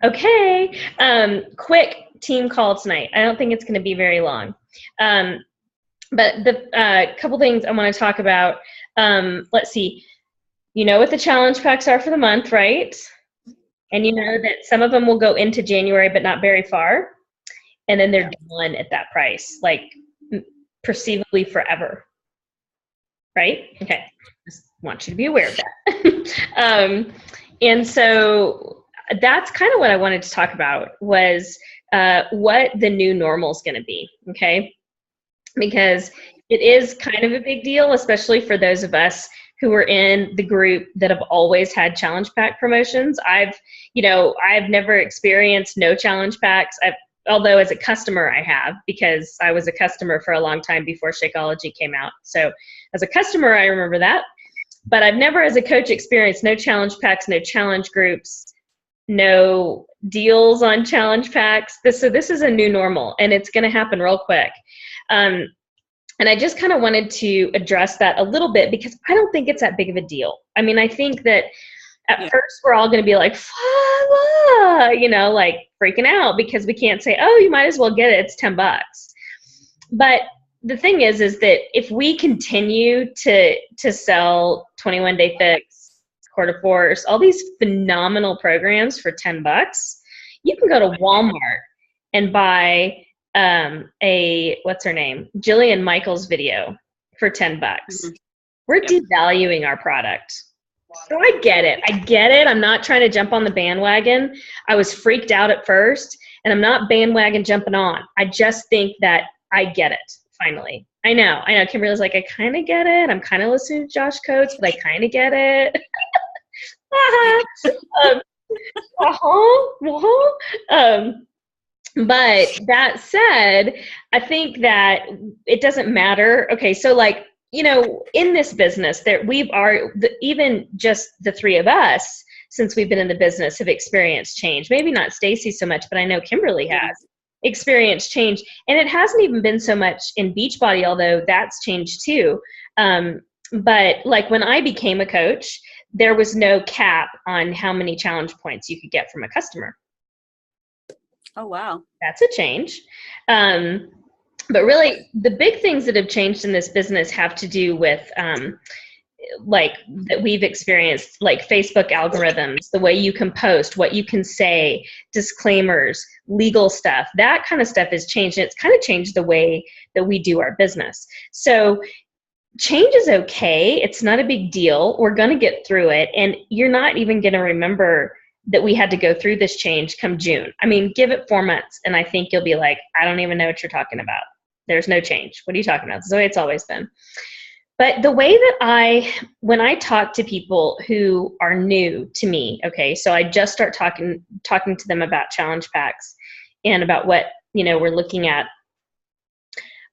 Okay. Quick team call tonight. I don't think it's going to be very long. But the couple things I want to talk about. Let's see. You know what the challenge packs are for the month, right? And you know that some of them will go into January, but not very far. And then they're done at that price, like perceivably forever. Right? Okay. Just want you to be aware of that. And so that's kind of what I wanted to talk about was what the new normal is going to be. Okay. Because it is kind of a big deal, especially for those of us who are in the group that have always had challenge pack promotions. I've never experienced no challenge packs. Although as a customer I have, because I was a customer for a long time before Shakeology came out. So as a customer, I remember that. But I've never as a coach experienced no challenge packs, no challenge groups, no deals on challenge packs. So this is a new normal, and it's going to happen real quick. And I just kind of wanted to address that a little bit because I don't think it's that big of a deal. I mean, I think that at first we're all going to be like, like freaking out because we can't say, oh, you might as well get it. It's $10. But the thing is that if we continue to sell 21-day fix, quarter force, all these phenomenal programs for $10, you can go to Walmart and buy what's her name? Jillian Michaels video for $10. Mm-hmm. We're devaluing our product. So I get it. I'm not trying to jump on the bandwagon. I was freaked out at first, and I'm not bandwagon jumping on. I just think that I get it, finally. I know. Kimberly's like, I kind of get it. I'm kind of listening to Josh Coates, but I kind of get it. But that said, I think that it doesn't matter. Okay, so in this business, even just the three of us, since we've been in the business, have experienced change. Maybe not Stacy so much, but I know Kimberly has experienced change. And it hasn't even been so much in Beachbody, although that's changed too. But when I became a coach, there was no cap on how many challenge points you could get from a customer. Oh, wow. That's a change. But really, the big things that have changed in this business have to do with that we've experienced, like Facebook algorithms, the way you can post, what you can say, disclaimers, legal stuff. That kind of stuff has changed. And it's kind of changed the way that we do our business. So change is okay. It's not a big deal. We're going to get through it. And you're not even going to remember that we had to go through this change come June. I mean, give it 4 months, and I think you'll be like, I don't even know what you're talking about. There's no change. What are you talking about? This is the way it's always been. But the way that when I talk to people who are new to me, okay, so I just start talking to them about challenge packs and about what, we're looking at,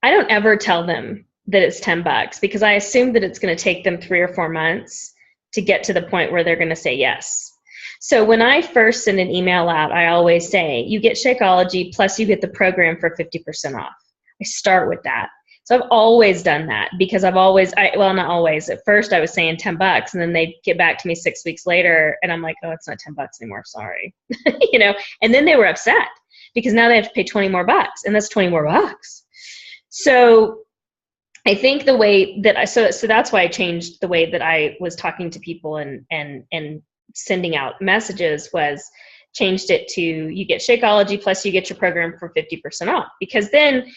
I don't ever tell them that it's $10 because I assume that it's going to take them 3 or 4 months to get to the point where they're going to say yes. So when I first send an email out, I always say, you get Shakeology plus you get the program for 50% off. I start with that. So I've always done that because not always. At first I was saying $10 and then they'd get back to me 6 weeks later and I'm like, oh, it's not $10 anymore. Sorry. And then they were upset because now they have to pay 20 more bucks and that's 20 more bucks. So I think the way that so that's why I changed the way that I was talking to people and sending out messages was changed it to you get Shakeology plus you get your program for 50% off because then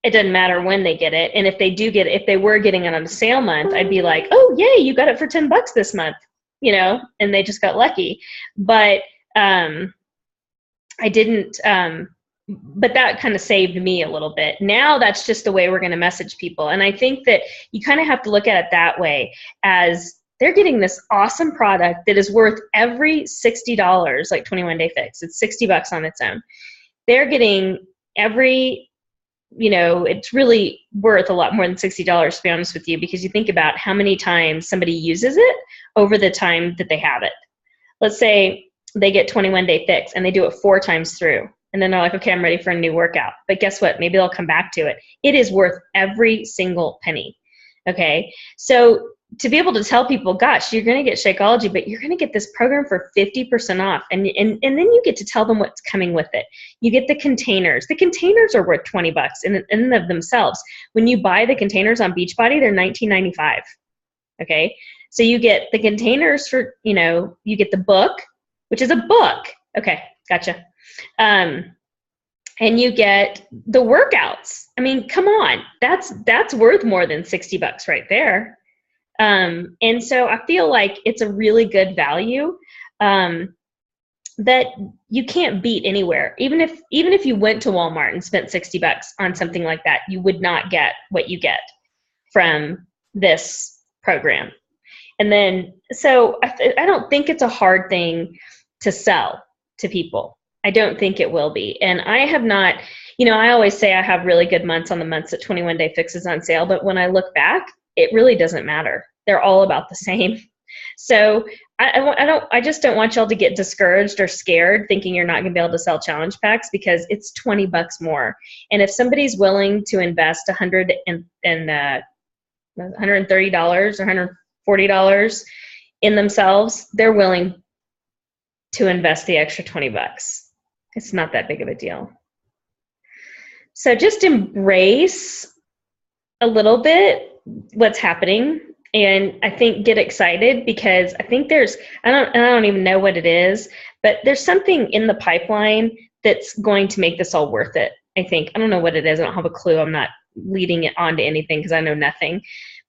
it doesn't matter when they get it. And if they do get it, if they were getting it on a sale month, I'd be like, oh, yay, you got it for $10 this month, and they just got lucky. But I didn't, but that kind of saved me a little bit. Now that's just the way we're going to message people. And I think that you kind of have to look at it that way as they're getting this awesome product that is worth every $60, like 21-day fix. It's $60 on its own. They're getting every, it's really worth a lot more than $60 to be honest with you, because you think about how many times somebody uses it over the time that they have it. Let's say they get 21-day fix and they do it 4 times through. And then they're like, okay, I'm ready for a new workout. But guess what? Maybe they'll come back to it. It is worth every single penny. Okay. So to be able to tell people, gosh, you're going to get Shakeology, but you're going to get this program for 50% off. And then you get to tell them what's coming with it. You get the containers. The containers are worth $20 in and of themselves. When you buy the containers on Beachbody, they're $19.95. Okay. So you get the containers for, you get the book, which is a book. Okay. Gotcha. And you get the workouts. I mean, come on, that's worth more than $60 right there. And so I feel like it's a really good value that you can't beat anywhere. Even if you went to Walmart and spent $60 on something like that, you would not get what you get from this program. And then, so I don't think it's a hard thing to sell to people. I don't think it will be. And I have not, I always say I have really good months on the months that 21 Day Fix is on sale. But when I look back, it really doesn't matter. They're all about the same. So I just don't want y'all to get discouraged or scared thinking you're not going to be able to sell challenge packs, because it's $20 more. And if somebody's willing to invest $130 or $140 in themselves, they're willing to invest the extra $20. It's not that big of a deal. So just embrace a little bit what's happening. And I think get excited, because I think I don't even know what it is, but there's something in the pipeline that's going to make this all worth it. I don't know what it is. I don't have a clue. I'm not leading it on to anything because I know nothing,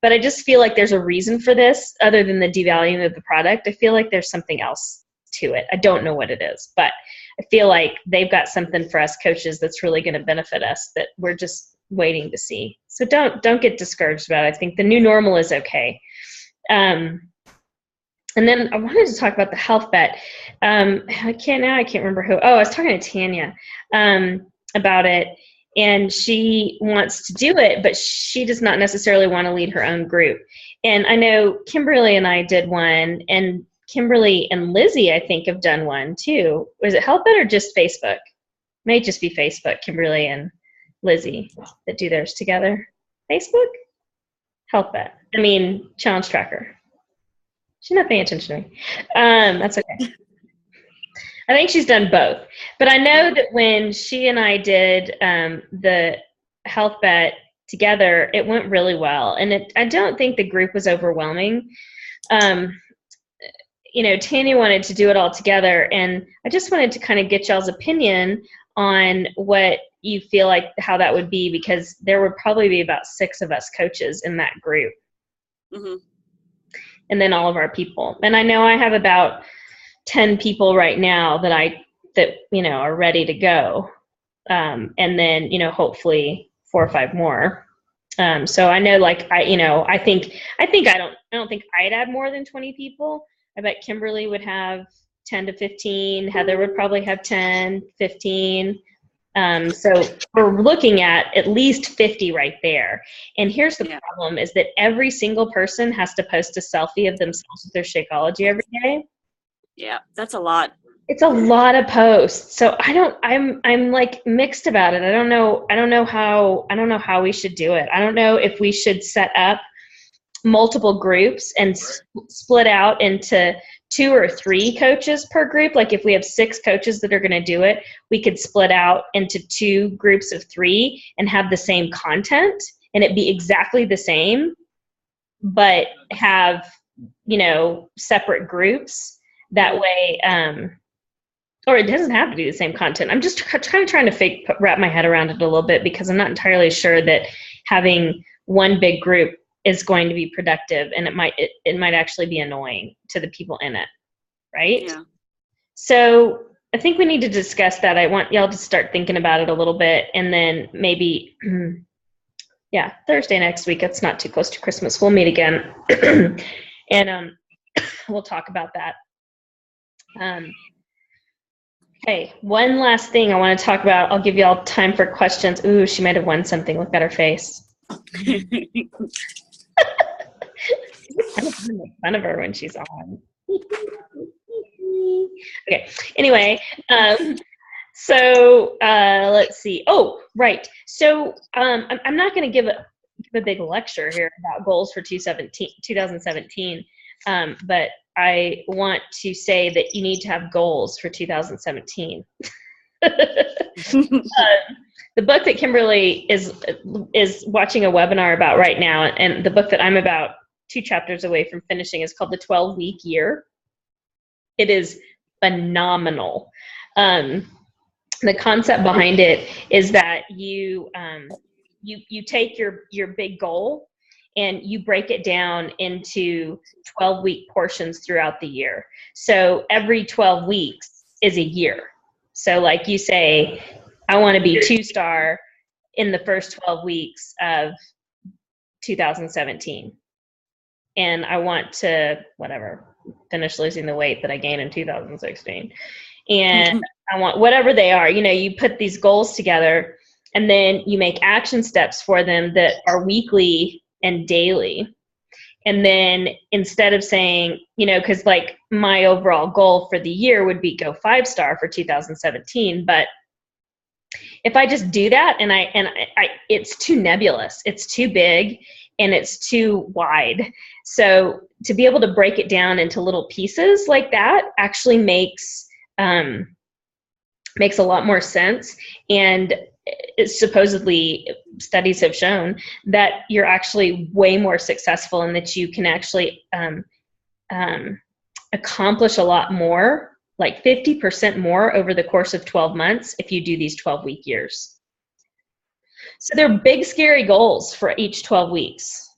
but I just feel like there's a reason for this other than the devaluing of the product. I feel like there's something else to it. I don't know what it is, but I feel like they've got something for us coaches that's really going to benefit us that we're just waiting to see. So don't get discouraged about it. I think the new normal is okay. And then I wanted to talk about the health bet. I can't remember who. Oh, I was talking to Tanya about it, and she wants to do it, but she does not necessarily want to lead her own group. And I know Kimberly and I did one, and Kimberly and Lizzie, I think, have done one too. Was it HealthBet or just Facebook? May just be Facebook, Kimberly and Lizzie that do theirs together. Facebook? HealthBet. I mean, Challenge Tracker. She's not paying attention to me. That's okay. I think she's done both. But I know that when she and I did the HealthBet together, it went really well. And I don't think the group was overwhelming. Tanya wanted to do it all together, and I just wanted to kind of get y'all's opinion on what you feel like how that would be, because there would probably be about 6 of us coaches in that group. Mm-hmm. And then all of our people. And I know I have about 10 people right now that are ready to go. And then, hopefully 4 or 5 more. So I know, I don't think I'd add more than 20 people. I bet Kimberly would have 10 to 15. Heather would probably have 10, 15. So we're looking at least 50 right there. And here's the problem is that every single person has to post a selfie of themselves with their Shakeology every day. Yeah, that's a lot. It's a lot of posts. So I'm like mixed about it. I don't know how we should do it. I don't know if we should set up multiple groups and split out into 2 or 3 coaches per group. Like if we have 6 coaches that are going to do it, we could split out into 2 groups of 3 and have the same content, and it be exactly the same, but have, separate groups that way. Or it doesn't have to be the same content. I'm just trying to wrap my head around it a little bit, because I'm not entirely sure that having one big group is going to be productive, and it might actually be annoying to the people in it, right? Yeah. So I think we need to discuss that. I want y'all to start thinking about it a little bit, and then maybe, Thursday next week. It's not too close to Christmas. We'll meet again, and we'll talk about that. Okay, one last thing I want to talk about. I'll give y'all time for questions. Ooh, she might have won something. Look at her face. I'm going to make fun of her when she's on. Okay, anyway, so let's see. Oh, right. So I'm not going to give give a big lecture here about goals for 2017. But I want to say that you need to have goals for 2017. The book that Kimberly is watching a webinar about right now, and the book that I'm about 2 chapters away from finishing, is called The 12-Week Year. It is phenomenal. The concept behind it is that you take your big goal and you break it down into 12-week portions throughout the year. So every 12 weeks is a year. So like you say, I want to be 2-star in the first 12 weeks of 2017. And I want to, finish losing the weight that I gained in 2016. And I want whatever they are, you put these goals together and then you make action steps for them that are weekly and daily. And then instead of saying, because like my overall goal for the year would be go 5-star for 2017, but if I just do that and I it's too nebulous, it's too big, and it's too wide. So to be able to break it down into little pieces like that actually makes a lot more sense. And it's supposedly, studies have shown that you're actually way more successful and that you can actually accomplish a lot more, like 50% more over the course of 12 months if you do these 12-week years. So they're big, scary goals for each 12 weeks.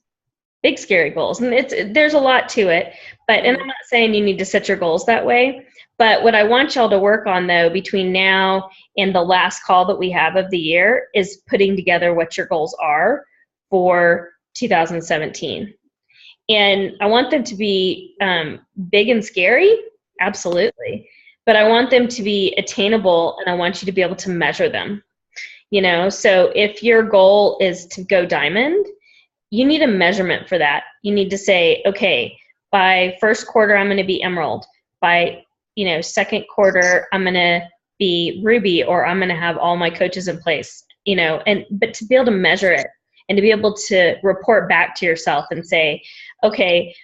Big, scary goals. And there's a lot to it. And I'm not saying you need to set your goals that way. But what I want y'all to work on, though, between now and the last call that we have of the year is putting together what your goals are for 2017. And I want them to be big and scary, absolutely. But I want them to be attainable, and I want you to be able to measure them. So if your goal is to go diamond, you need a measurement for that. You need to say, okay, by first quarter, I'm going to be emerald. By second quarter, I'm going to be ruby, or I'm going to have all my coaches in place, but to be able to measure it and to be able to report back to yourself and say, okay,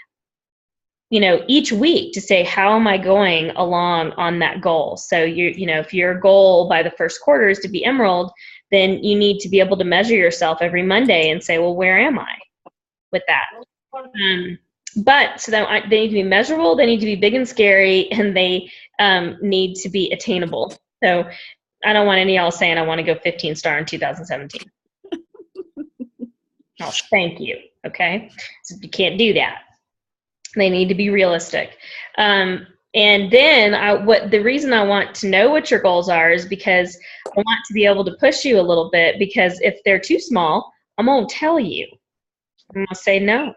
each week to say, how am I going along on that goal? So if your goal by the first quarter is to be emerald, then you need to be able to measure yourself every Monday and say, well, where am I with that? But so that they need to be measurable, they need to be big and scary, and they need to be attainable. So I don't want any of y'all saying I want to go 15-star in 2017. Oh, thank you. Okay, so you can't do that. They need to be realistic. And then the reason I want to know what your goals are is because I want to be able to push you a little bit, because if they're too small, I'm going to tell you. I'm going to say, no,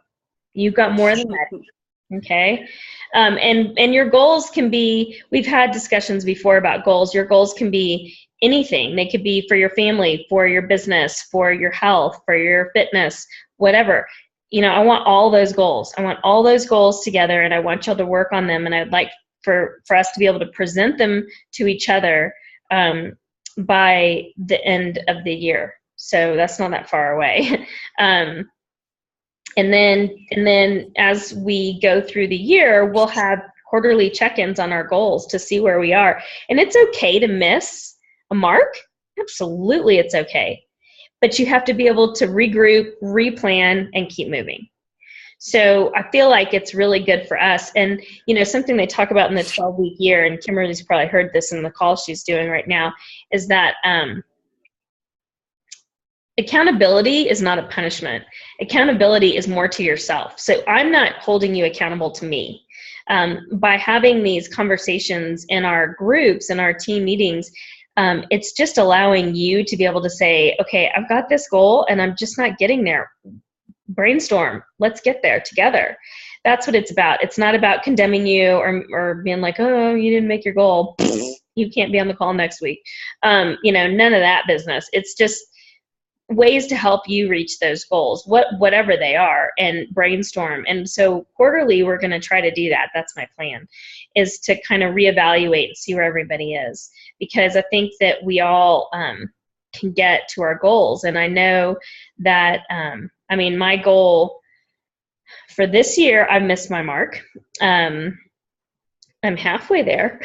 you've got more than that. Okay. And your goals can be, we've had discussions before about goals. Your goals can be anything. They could be for your family, for your business, for your health, for your fitness, whatever. I want all those goals. I want all those goals together, and I want y'all to work on them. And I'd like for us to be able to present them to each other by the end of the year. So that's not that far away. And then as we go through the year, we'll have quarterly check-ins on our goals to see where we are. And it's okay to miss a mark. Absolutely, it's okay. But you have to be able to regroup, replan, and keep moving. So I feel like it's really good for us. And, something they talk about in the 12-week year, and Kimberly's probably heard this in the call she's doing right now, is that accountability is not a punishment. Accountability is more to yourself. So I'm not holding you accountable to me. By having these conversations in our groups and our team meetings, it's just allowing you to be able to say, okay, I've got this goal and I'm just not getting there. Brainstorm. Let's get there together. That's what it's about. It's not about condemning you or being like, oh, you didn't make your goal. You can't be on the call next week. None of that business. It's just ways to help you reach those goals, whatever they are, and brainstorm. And so quarterly, we're going to try to do that. That's my plan, is to kind of reevaluate and see where everybody is, because I think that we all can get to our goals. And I know that I mean, my goal for this year, I missed my mark. I'm halfway there.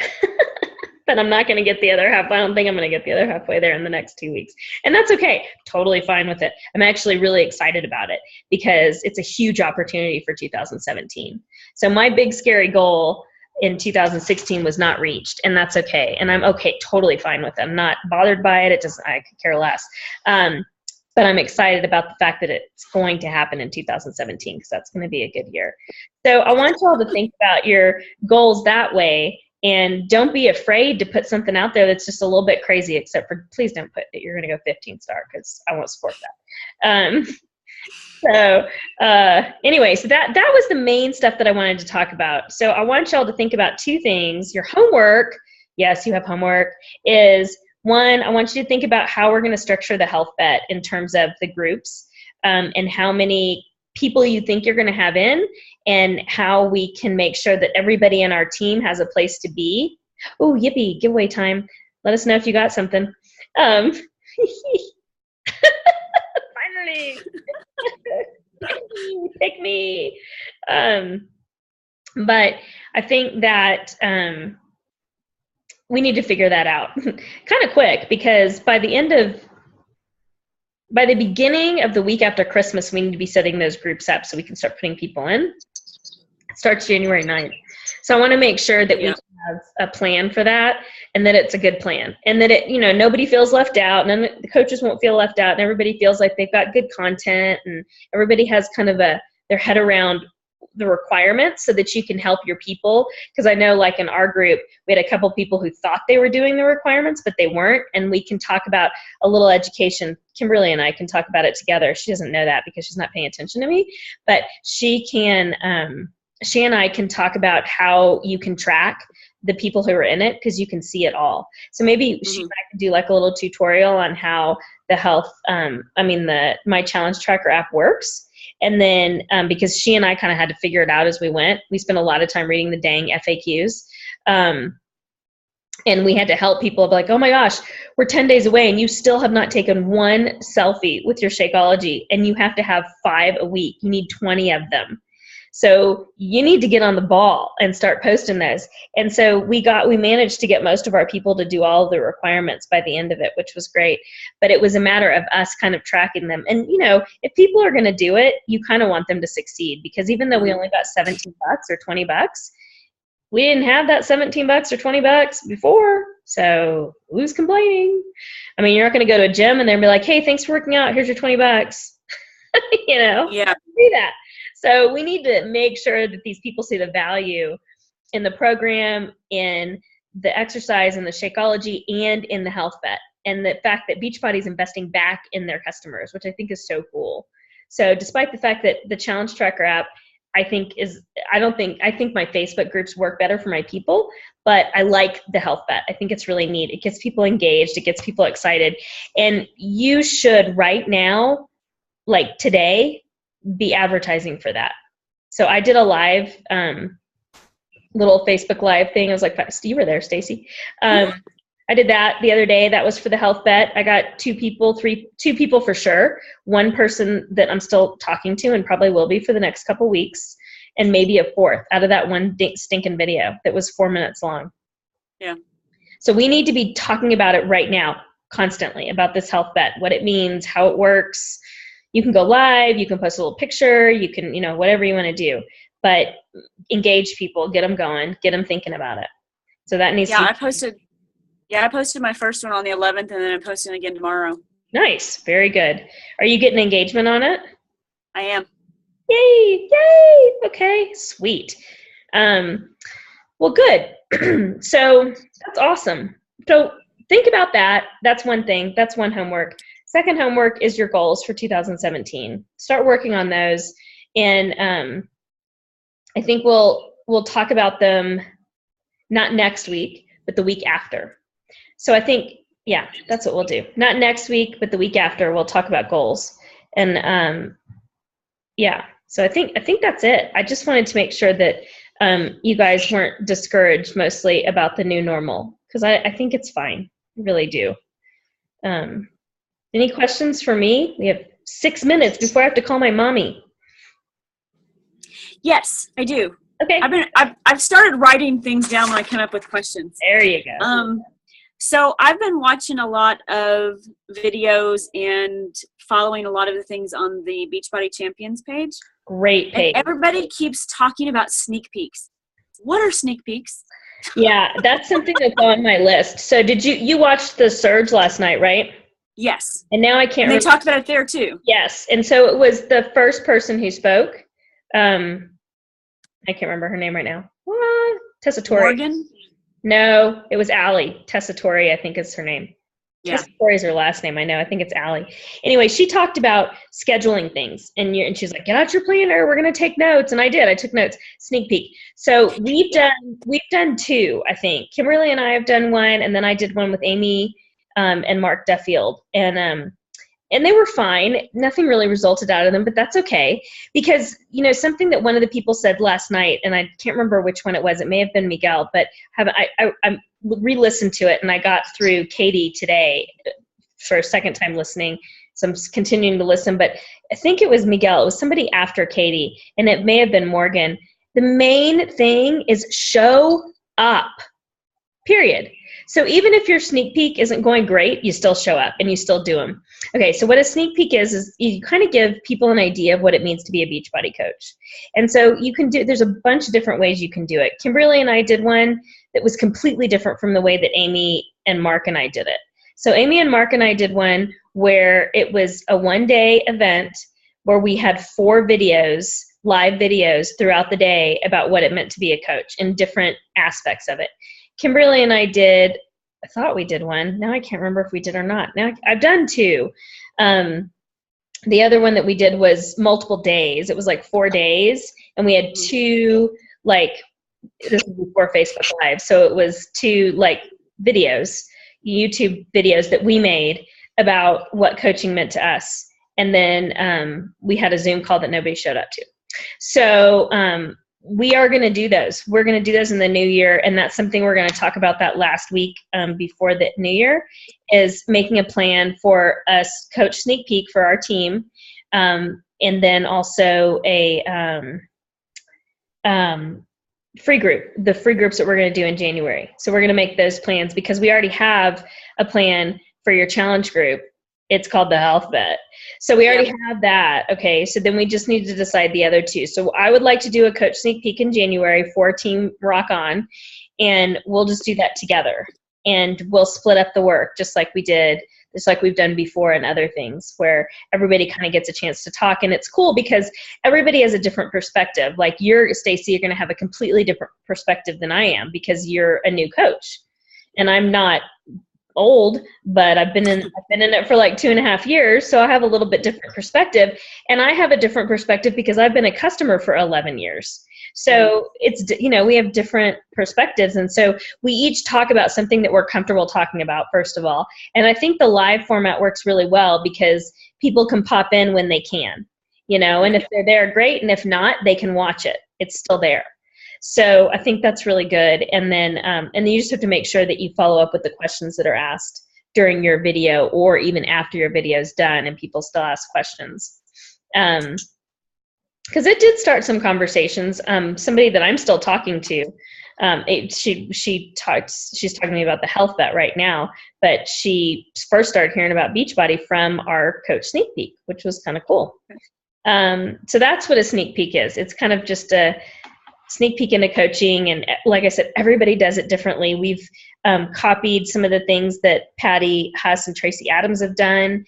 But I'm not going to get the other half. I don't think I'm going to get the other halfway there in the next 2 weeks. And that's okay. Totally fine with it. I'm actually really excited about it because it's a huge opportunity for 2017. So my big scary goal in 2016 was not reached, and that's okay. And I'm okay, totally fine with it. I'm not bothered by it. I could care less. But I'm excited about the fact that it's going to happen in 2017 because that's going to be a good year. So I want you all to think about your goals that way. And don't be afraid to put something out there that's just a little bit crazy, except for please don't put that you're going to go 15-star because I won't support that. Anyway, so that was the main stuff that I wanted to talk about. So I want y'all to think about two things. Your homework, yes, you have homework, is one, I want you to think about how we're going to structure the health bet in terms of the groups and how many people you think you're going to have in, and how we can make sure that everybody in our team has a place to be. Oh, yippee, giveaway time. Let us know if you got something. Finally. Pick me. But I think that we need to figure that out kind of quick, because by the beginning of the week after Christmas, we need to be setting those groups up so we can start putting people in. It starts January 9th. So I want to make sure that we have a plan for that, and that it's a good plan, and that nobody feels left out, and the coaches won't feel left out, and everybody feels like they've got good content, and everybody has kind of their head around the requirements so that you can help your people. Because I know, like in our group, we had a couple people who thought they were doing the requirements, but they weren't. And we can talk about a little education. Kimberly and I can talk about it together. She doesn't know that because she's not paying attention to me, but she and I can talk about how you can track the people who are in it, because you can see it all. So maybe she and I can do like a little tutorial on how the health, my challenge tracker app works. And then because she and I kind of had to figure it out as we went, we spent a lot of time reading the dang FAQs. And we had to help people be like, oh my gosh, we're 10 days away and you still have not taken one selfie with your Shakeology, and you have to have 5 a week. You need 20 of them. So you need to get on the ball and start posting those. And so we managed to get most of our people to do all of the requirements by the end of it, which was great. But it was a matter of us kind of tracking them. And if people are going to do it, you kind of want them to succeed, because even though we only got $17 or $20, we didn't have that $17 or $20 before. So who's complaining? I mean, you're not going to go to a gym and they'll be like, hey, thanks for working out. Here's your $20. Yeah. Do that. So we need to make sure that these people see the value in the program, in the exercise, in the Shakeology, and in the health bet, and the fact that Beachbody is investing back in their customers, which I think is so cool. So despite the fact that the challenge tracker app, I think my Facebook groups work better for my people, but I like the health bet. I think it's really neat. It gets people engaged. It gets people excited. And you should right now, like today, be advertising for that. So I did a live, little Facebook live thing. I was like, you were there, Stacy. I did that the other day. That was for the health bet. I got two people for sure. One person that I'm still talking to and probably will be for the next couple weeks, and maybe a fourth out of that one stinking video that was 4 minutes long. Yeah. So we need to be talking about it right now, constantly, about this health bet, what it means, how it works. You can go live, you can post a little picture, you can, whatever you want to do, but engage people, get them going, get them thinking about it. So that needs to be. I posted my first one on the 11th, and then I'm posting again tomorrow. Nice. Very good. Are you getting engagement on it? I am. Yay. Yay. Okay. Sweet. Well, good. So that's awesome. So think about that. That's one thing. That's one homework. Second homework is your goals for 2017. Start working on those. And I think we'll talk about them not next week, but the week after. So I think, that's what we'll do. Not next week, but the week after, we'll talk about goals. And so I think that's it. I just wanted to make sure that you guys weren't discouraged mostly about the new normal, because I think it's fine. I really do. Any questions for me? We have 6 minutes before I have to call my mommy. Yes, I do. Okay. I've started writing things down when I come up with questions. There you go. So I've been watching a lot of videos and following a lot of the things on the Beachbody Champions page. Great page. And everybody keeps talking about sneak peeks. What are sneak peeks? Yeah, that's something that's on my list. So did you watched the Surge last night, right? Yes. And now I can't remember. remember. They talked about it there too. Yes. And so it was the first person who spoke. I can't remember her name right now. Tessatori. Morgan? No, it was Allie. Tessatori, I think is her name. Yeah. Tessatori is her last name. I know. I think it's Allie. Anyway, she talked about scheduling things, and she's like, "Get out your planner. We're going to take notes." And I did. I took notes. Sneak peek. So we've done 2, I think. Kimberly and I have done one, and then I did one with Amy and Mark Duffield, and they were fine. Nothing really resulted out of them, but that's okay. Because, something that one of the people said last night, and I can't remember which one it was. It may have been Miguel, but I re-listened to it, and I got through Katie today for a second time listening. So I'm continuing to listen, but I think it was Miguel. It was somebody after Katie, and it may have been Morgan. The main thing is show up, period. So even if your sneak peek isn't going great, you still show up and you still do them. Okay, so what a sneak peek is you kind of give people an idea of what it means to be a Beachbody coach. And so there's a bunch of different ways you can do it. Kimberly and I did one that was completely different from the way that Amy and Mark and I did it. So Amy and Mark and I did one where it was a one-day event where we had 4 videos, live videos throughout the day about what it meant to be a coach in different aspects of it. Kimberly and I thought we did one. Now I can't remember if we did or not. Now I've done 2. The other one that we did was multiple days. It was like 4 days, and we had 2, this was before Facebook Live. So it was 2 videos, YouTube videos that we made about what coaching meant to us. And then we had a Zoom call that nobody showed up to. So we are going to do those. We're going to do those in the new year, and that's something we're going to talk about that last week before the new year, is making a plan for a coach sneak peek for our team, and then also a free group, the free groups that we're going to do in January. So we're going to make those plans because we already have a plan for your challenge group. It's called the Health Bet. So we already have that. Okay. So then we just need to decide the other 2. So I would like to do a coach sneak peek in January for Team RockOn, and we'll just do that together, and we'll split up the work just like we've done before and other things where everybody kind of gets a chance to talk. And it's cool because everybody has a different perspective. Like Stacy, you're going to have a completely different perspective than I am because you're a new coach, and I'm not old, but I've been in it for like 2.5 years. So I have a little bit different perspective, and I have a different perspective because I've been a customer for 11 years. So it's, we have different perspectives. And so we each talk about something that we're comfortable talking about, first of all. And I think the live format works really well because people can pop in when they can, and if they're there, great. And if not, they can watch it. It's still there. So I think that's really good. And then you just have to make sure that you follow up with the questions that are asked during your video or even after your video is done and people still ask questions. Because it did start some conversations. Somebody that I'm still talking to, she's talking to me about the Health Bet right now, but she first started hearing about Beachbody from our coach sneak peek, which was kind of cool. So that's what a sneak peek is. It's kind of just a sneak peek into coaching, and like I said, everybody does it differently. We've copied some of the things that Patty Huss and Tracy Adams have done.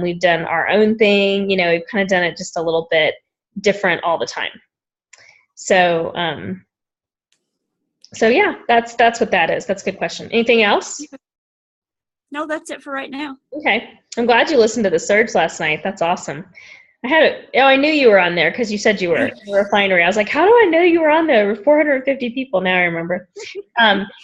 We've done our own thing. We've kind of done it just a little bit different all the time. So yeah, that's what that is. That's a good question. Anything else? No, that's it for right now. Okay. I'm glad you listened to the Surge last night. That's awesome. I knew you were on there because you said you were a refinery. I was like, how do I know you were on there? 450 people. Now I remember.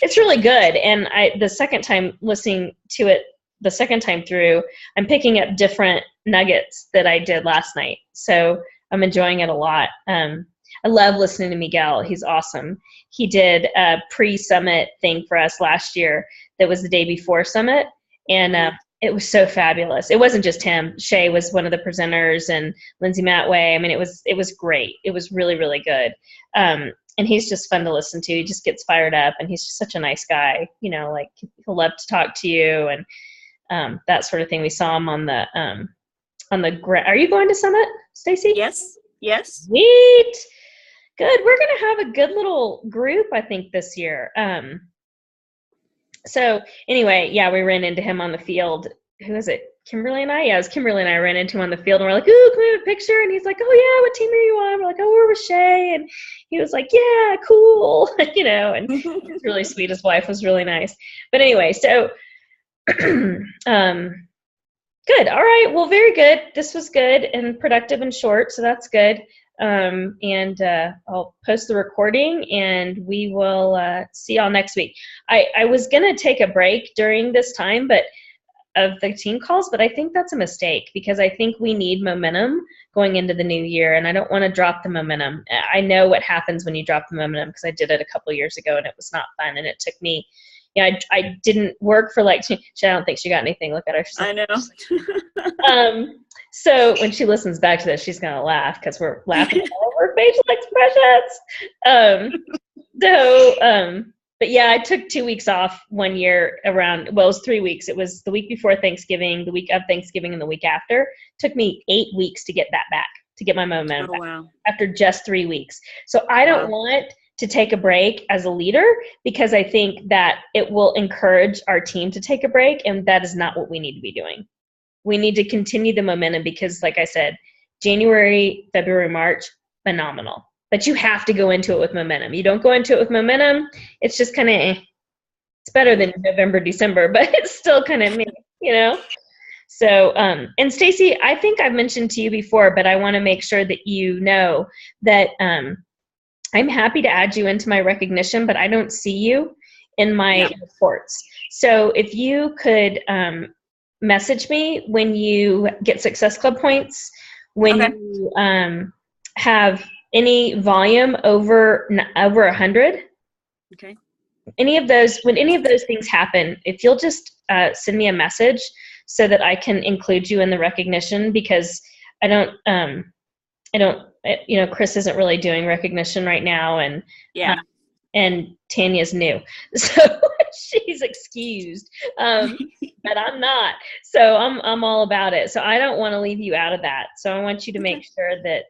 It's really good. And the second time listening to it, the second time through, I'm picking up different nuggets that I did last night. So I'm enjoying it a lot. I love listening to Miguel. He's awesome. He did a pre-summit thing for us last year that was the day before summit. And it was so fabulous. It wasn't just him. Shay was one of the presenters, and Lindsay Matway. I mean, it was great. It was really, really good. And he's just fun to listen to. He just gets fired up, and he's just such a nice guy. You know, like he'll love to talk to you and that sort of thing. We saw him on the Are you going to Summit, Stacy? Yes. Yes. Sweet. Good. We're going to have a good little group, I think, this year. So anyway, yeah, we ran into him on the field. Who is it? Kimberly and I? Yeah, it was Kimberly and I ran into him on the field, and we're like, ooh, can we have a picture? And he's like, oh yeah, what team are you on? We're like, oh, we're with Shay. And he was like, yeah, cool. You know, and it's really sweet. His wife was really nice. But anyway, so good. All right. Well, very good. This was good and productive and short, so that's good. I'll post the recording, and we will see y'all next week. I was gonna take a break during this time, of the team calls, but I think that's a mistake, because I think we need momentum going into the new year, and I don't want to drop the momentum. I know what happens when you drop the momentum, because I did it a couple of years ago and it was not fun, and it took me. Yeah, I didn't work for I don't think she got anything. Look at her. I know. So when she listens back to this, she's going to laugh, because we're laughing all over facial expressions. But yeah, I took 2 weeks off one year around, well, it was 3 weeks. It was the week before Thanksgiving, the week of Thanksgiving, and the week after. It took me 8 weeks to get that back, to get my momentum back, wow. after just 3 weeks. So I don't want to take a break as a leader, because I think that it will encourage our team to take a break, and that is not what we need to be doing. We need to continue the momentum, because like I said, January, February, March, phenomenal. But you have to go into it with momentum. You don't go into it with momentum, it's just kind of, it's better than November, December, but it's still kind of, you know? So, and Stacy, I think I've mentioned to you before, but I want to make sure that you know that I'm happy to add you into my recognition, but I don't see you in my reports. So if you could message me when you get Success Club points, when you have any volume over 100. Okay. When any of those things happen, if you'll just send me a message so that I can include you in the recognition, because I don't, you know, Chris isn't really doing recognition right now, and and Tanya's new, so she's excused, but I'm not. So I'm all about it. So I don't want to leave you out of that. So I want you to make sure that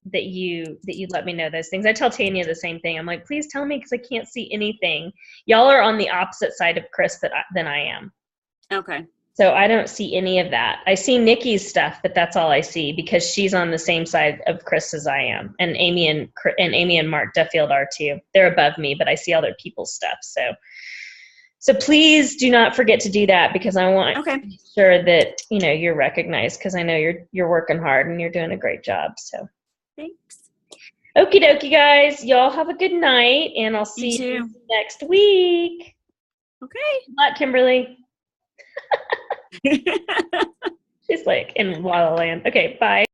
that you let me know those things. I tell Tanya the same thing. I'm like, please tell me, because I can't see anything. Y'all are on the opposite side of Chris than I am. Okay. So I don't see any of that. I see Nikki's stuff, but that's all I see, because she's on the same side of Chris as I am, and Amy and Mark Duffield are too. They're above me, but I see other people's stuff. So please do not forget to do that, because I want to make sure that you're recognized, because I know you're working hard and you're doing a great job. So thanks. Okie dokie, guys. Y'all have a good night, and I'll see you next week. Okay. Good luck, Kimberly. She's like in La La Land. Okay, bye.